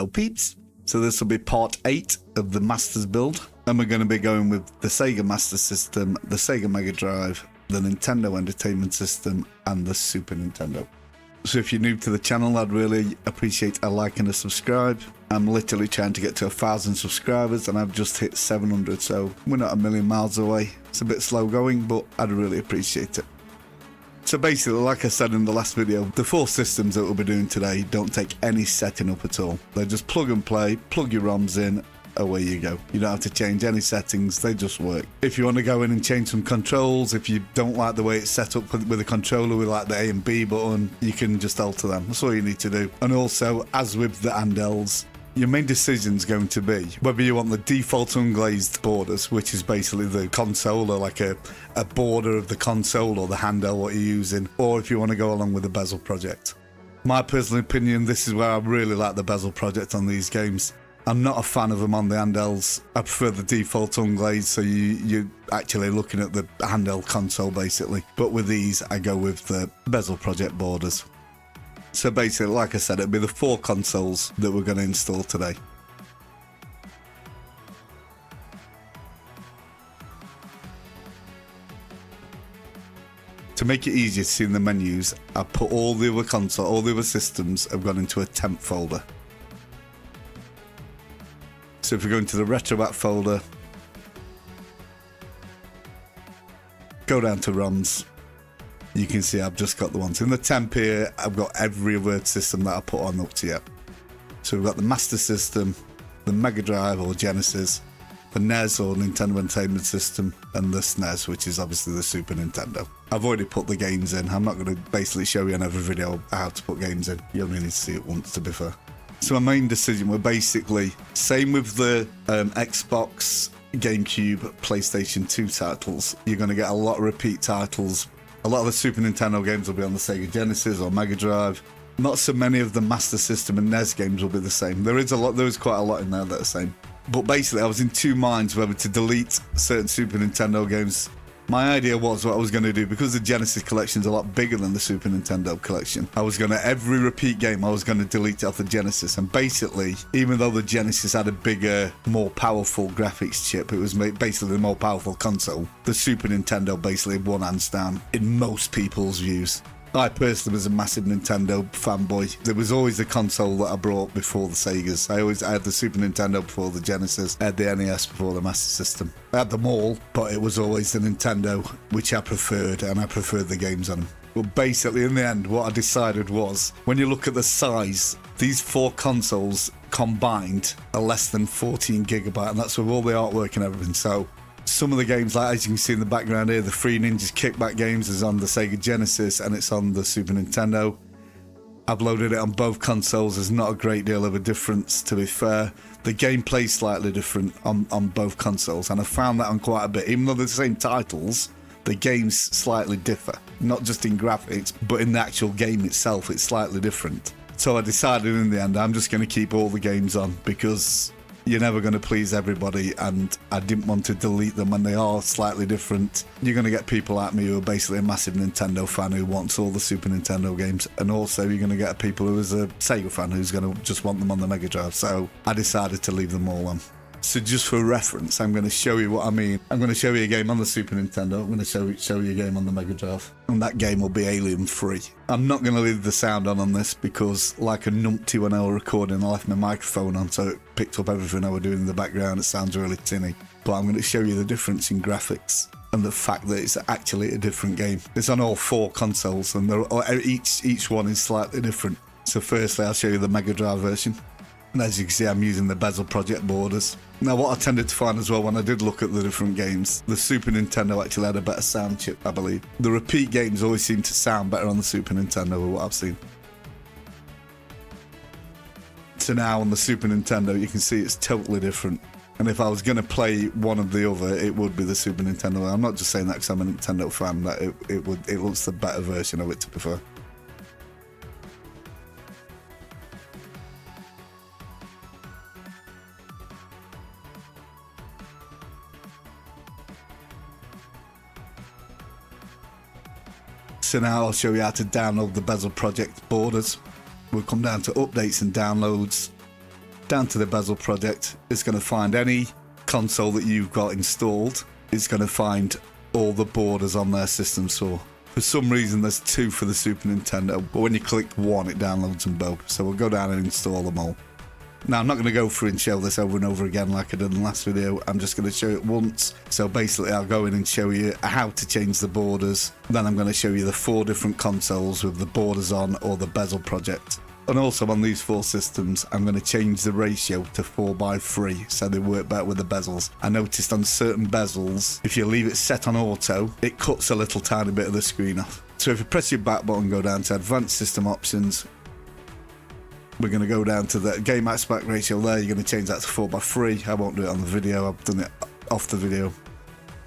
Hello peeps. So this will be part 8 of the Masters build, and we're going to be going with the Sega Master System, the Sega Megadrive, the Nintendo Entertainment System, and the Super Nintendo. So if you're new to the channel, I'd really appreciate a like and a subscribe. I'm literally trying to get to 1,000 subscribers and I've just hit 700, so we're not a million miles away. It's a bit slow going, but I'd really appreciate it. So basically, like I said in the last video, the 4 systems that we'll be doing today don't take any setting up at all. They're just plug and play, plug your ROMs in, away you go. You don't have to change any settings, they just work. If you want to go in and change some controls, if you don't like the way it's set up with a controller with like the A and B button, you can just alter them. That's all you need to do. And also, as with the handhelds, your main decision is going to be whether you want the default unglazed borders, which is basically the console or like a border of the console or the handheld what you're using, or if you want to go along with the bezel project. My personal opinion, this is where I really like the bezel project on these games. I'm not a fan of them on the handhelds. I prefer the default unglazed, so you're actually looking at the handheld console basically. But with these, I go with the bezel project borders. So basically, like I said, it'll be the 4 consoles that we're going to install today. To make it easier to see in the menus, I put all the other systems have gone into a temp folder. So if we go into the Retrobat folder, go down to ROMs, you can see I've just got the ones. In the temp here, I've got every other system that I put on up to yet. So we've got the Master System, the Megadrive or Genesis, the NES or Nintendo Entertainment System, and the SNES, which is obviously the Super Nintendo. I've already put the games in. I'm not going to basically show you in every video how to put games in. You only need to see it once, to be fair. So my main decision were basically, same with the Xbox, GameCube, PlayStation 2 titles. You're going to get a lot of repeat titles. A lot of the Super Nintendo games will be on the Sega Genesis or Mega Drive. Not so many of the Master System and NES games will be the same. There is quite a lot in there that are the same. But basically, I was in 2 minds whether to delete certain Super Nintendo games. My idea was what I was going to do, because the Genesis collection is a lot bigger than the Super Nintendo collection. Every repeat game, I was going to delete it off the Genesis. And basically, even though the Genesis had a bigger, more powerful graphics chip, it was basically the more powerful console. The Super Nintendo basically won hands down in most people's views. I personally was a massive Nintendo fanboy. There was always the console that I brought before the Segas. I had the Super Nintendo before the Genesis. I had the NES before the Master System. I had them all, but it was always the Nintendo, which I preferred, and I preferred the games on them. But basically, in the end, what I decided was, when you look at the size, these 4 consoles combined are less than 14 gigabyte, and that's with all the artwork and everything. So some of the games, like as you can see in the background here, the Three Ninjas Kickback games is on the Sega Genesis and it's on the Super Nintendo. I've loaded it on both consoles. There's not a great deal of a difference, to be fair. The gameplay is slightly different on both consoles, and I found that on quite a bit. Even though they're the same titles, the games slightly differ. Not just in graphics, but in the actual game itself, it's slightly different. So I decided in the end, I'm just going to keep all the games on, because you're never going to please everybody, and I didn't want to delete them when they are slightly different. You're going to get people like me who are basically a massive Nintendo fan who wants all the Super Nintendo games, and also you're going to get people who is a Sega fan who's going to just want them on the Mega Drive. So I decided to leave them all on. So just for reference, I'm going to show you what I mean. I'm going to show you a game on the Super Nintendo. I'm going to show you a game on the Mega Drive. And that game will be Alien Free. I'm not going to leave the sound on this because, like a numpty when I was recording, I left my microphone on so it picked up everything I was doing in the background. It sounds really tinny. But I'm going to show you the difference in graphics and the fact that it's actually a different game. It's on all 4 consoles, and each one is slightly different. So firstly, I'll show you the Mega Drive version. And as you can see, I'm using the bezel project borders. Now, what I tended to find as well when I did look at the different games, the Super Nintendo actually had a better sound chip, I believe. The repeat games always seem to sound better on the Super Nintendo, with what I've seen. So now on the Super Nintendo, you can see it's totally different. And if I was going to play one of the other, it would be the Super Nintendo. I'm not just saying that because I'm a Nintendo fan, that it looks the better version of it, to be fair. So now I'll show you how to download the bezel project borders. We'll come down to updates and downloads. down to the bezel project. It's going to find any console that you've got installed. It's going to find all the borders on their system. So for some reason there's 2 for the Super Nintendo, but when you click 1 it downloads them both. So we'll go down and install them all. Now I'm not going to go through and show this over and over again like I did in the last video. I'm just going to show it once. So basically I'll go in and show you how to change the borders. Then I'm going to show you the 4 different consoles with the borders on or the bezel project. And also on these 4 systems, I'm going to change the ratio to 4:3 so they work better with the bezels. I noticed on certain bezels, if you leave it set on auto, it cuts a little tiny bit of the screen off. So if you press your back button, go down to Advanced System Options, we're going to go down to the game aspect ratio there. You're going to change that to 4:3. I won't do it on the video, I've done it off the video.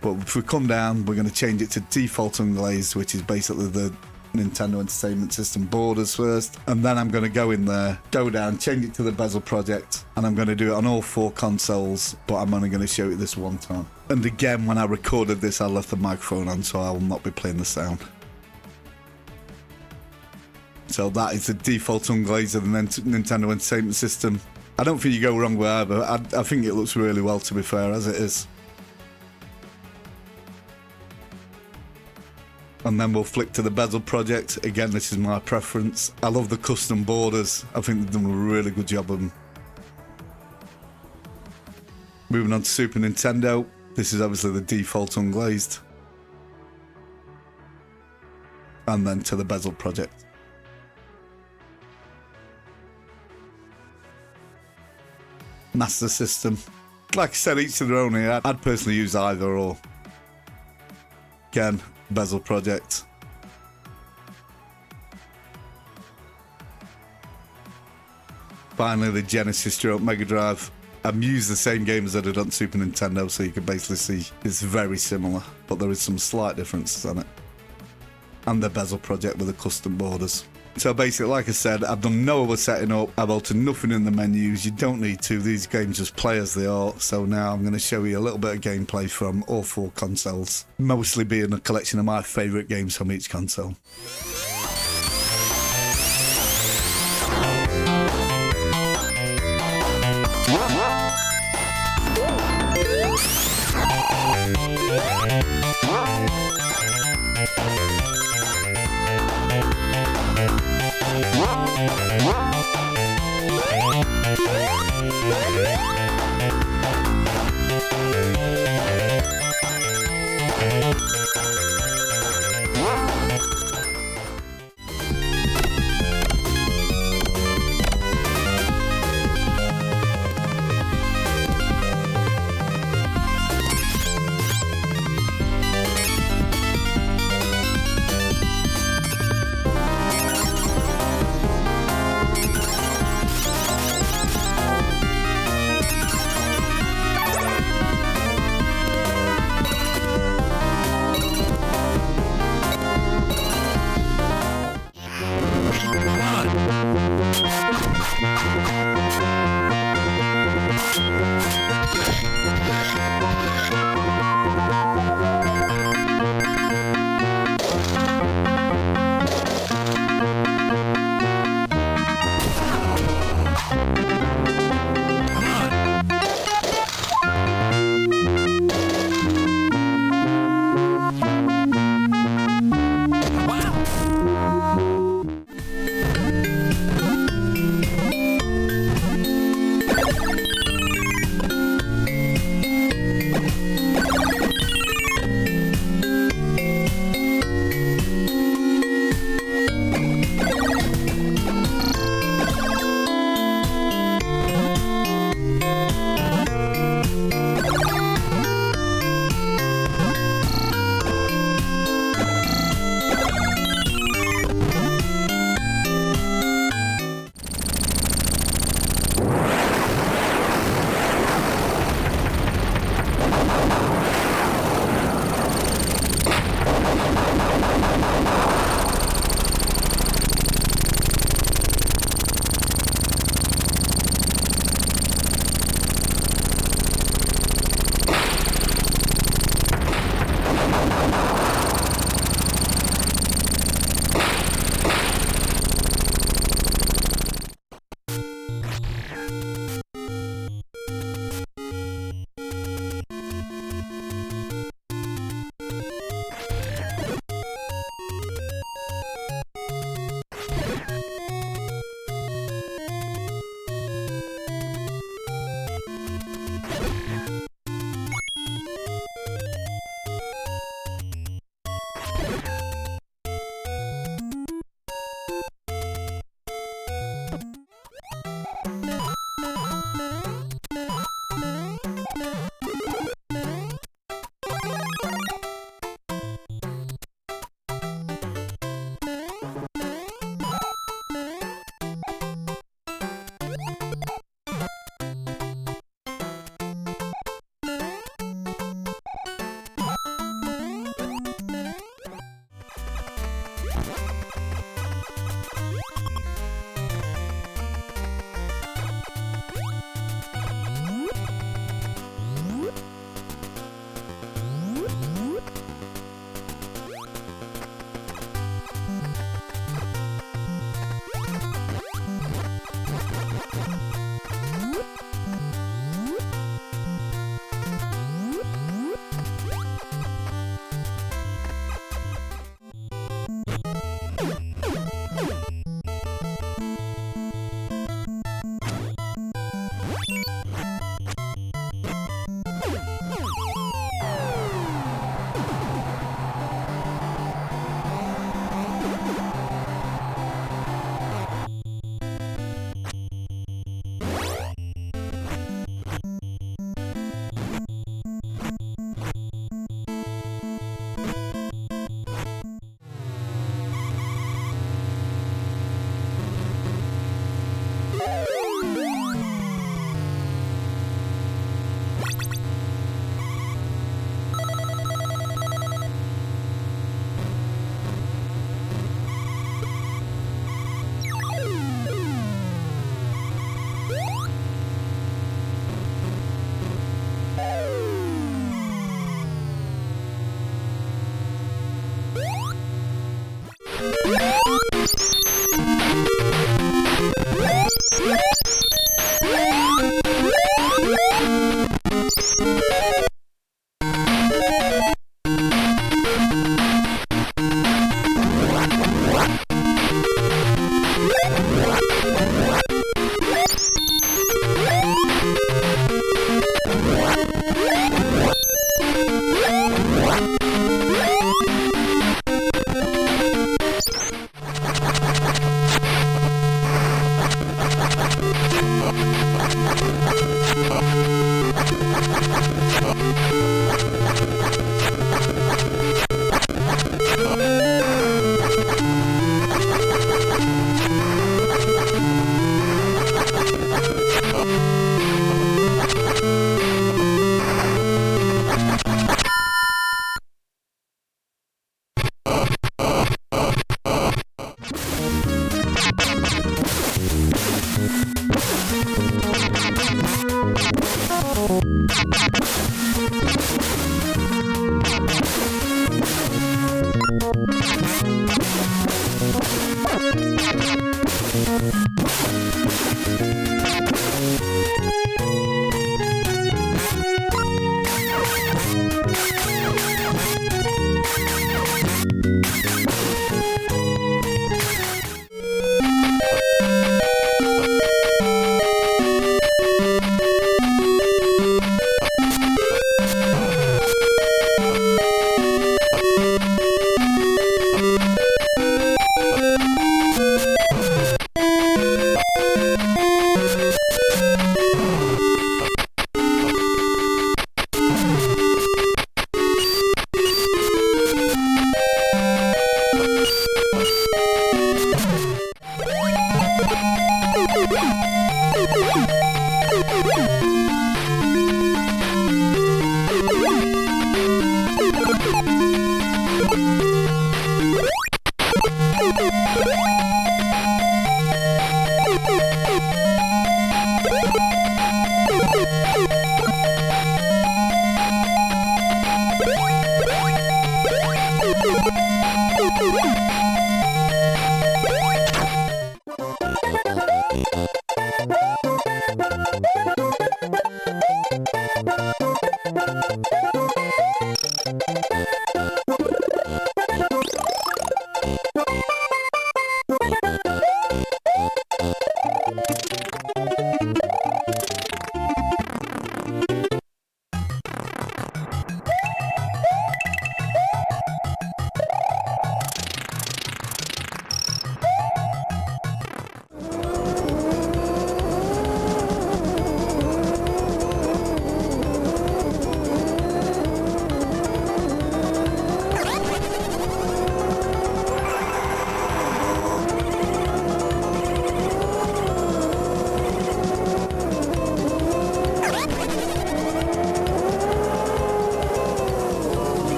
But if we come down, we're going to change it to default unglazed, which is basically the Nintendo Entertainment System borders first, and then I'm going to go in there, go down, change it to the bezel project, and I'm going to do it on all 4 consoles, but I'm only going to show it this one time. And again, when I recorded this, I left the microphone on, so I will not be playing the sound. So that is the default unglazed of the Nintendo Entertainment System. I don't think you go wrong with either. I think it looks really well, to be fair, as it is. And then we'll flick to the bezel project. Again, this is my preference. I love the custom borders. I think they've done a really good job of them. Moving on to Super Nintendo. This is obviously the default unglazed. And then to the bezel project. Master System. Like I said, each to their own here. I'd personally use either or. Again, bezel project. Finally, the Genesis stroke Megadrive. I've used the same game as I did on Super Nintendo, so you can basically see it's very similar, but there is some slight differences on it. And the bezel project with the custom borders. So basically, like I said, I've done no other setting up. I've altered nothing in the menus. You don't need to. These games just play as they are. So now I'm going to show you a little bit of gameplay from all 4 consoles. Mostly being a collection of my favourite games from each console.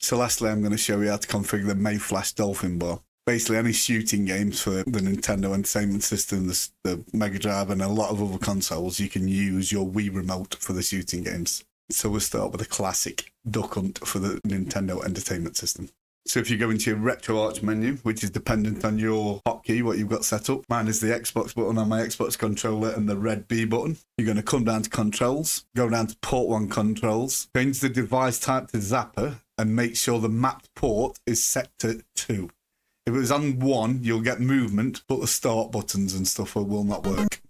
So lastly, I'm going to show you how to configure the Mayflash Dolphin bar. Basically, any shooting games for the Nintendo Entertainment System, the Megadrive, and a lot of other consoles, you can use your Wii Remote for the shooting games. So we'll start with a classic Duck Hunt for the Nintendo Entertainment System. So if you go into your RetroArch menu, which is dependent on your hotkey, what you've got set up. Mine is the Xbox button on my Xbox controller and the red B button. You're going to come down to Controls, go down to Port 1 Controls, change the device type to Zapper, and make sure the mapped port is set to 2. If it was on 1, you'll get movement, but the start buttons and stuff will not work.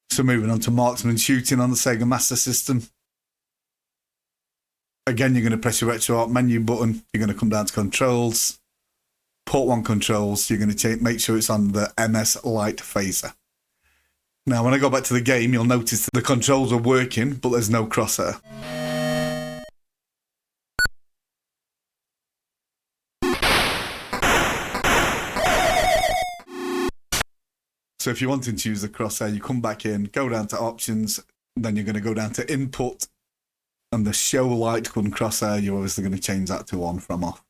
So moving on to marksman shooting on the Sega Master System. Again, you're going to press your RetroArch menu button. You're going to come down to Controls, Port 1 Controls. You're going to make sure it's on the MS Light Phaser. Now, when I go back to the game, you'll notice that the controls are working, but there's no crosshair. So if you're wanting to use the crosshair, you come back in, go down to Options, then you're going to go down to Input, and the Show Light Gun crosshair, you're obviously going to change that to on from off.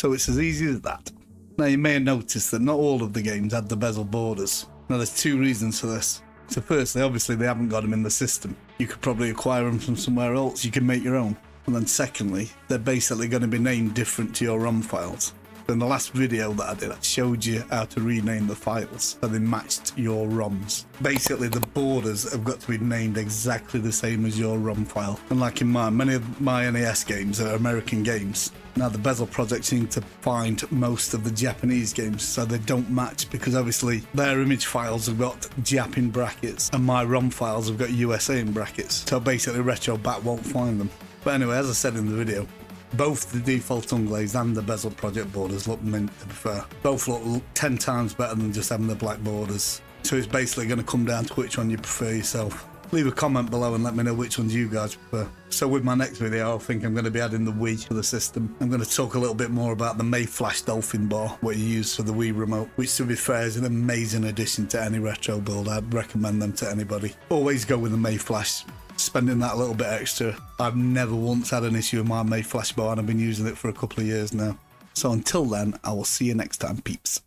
So it's as easy as that. Now you may have noticed that not all of the games had the bezel borders. Now there's 2 reasons for this. So firstly, obviously they haven't got them in the system. You could probably acquire them from somewhere else, you can make your own. And then secondly, they're basically going to be named different to your ROM files. In the last video that I did, I showed you how to rename the files so they matched your ROMs. Basically, the borders have got to be named exactly the same as your ROM file. And like in mine, many of my NES games are American games. Now, the Bezel project seem to find most of the Japanese games so they don't match because obviously their image files have got Jap in brackets and my ROM files have got USA in brackets. So basically, Retrobat won't find them. But anyway, as I said in the video, both the default unglazed and the bezel project borders look mint, to be fair. Both look 10 times better than just having the black borders. So it's basically going to come down to which one you prefer yourself. Leave a comment below and let me know which ones you guys prefer. So with my next video, I think I'm going to be adding the Wii to the system. I'm going to talk a little bit more about the Mayflash Dolphin bar, what you use for the Wii remote, which to be fair is an amazing addition to any retro build. I'd recommend them to anybody. Always go with the Mayflash. Spending that little bit extra. I've never once had an issue with my Mayflash bar and I've been using it for a couple of years now. So until then, I will see you next time, peeps.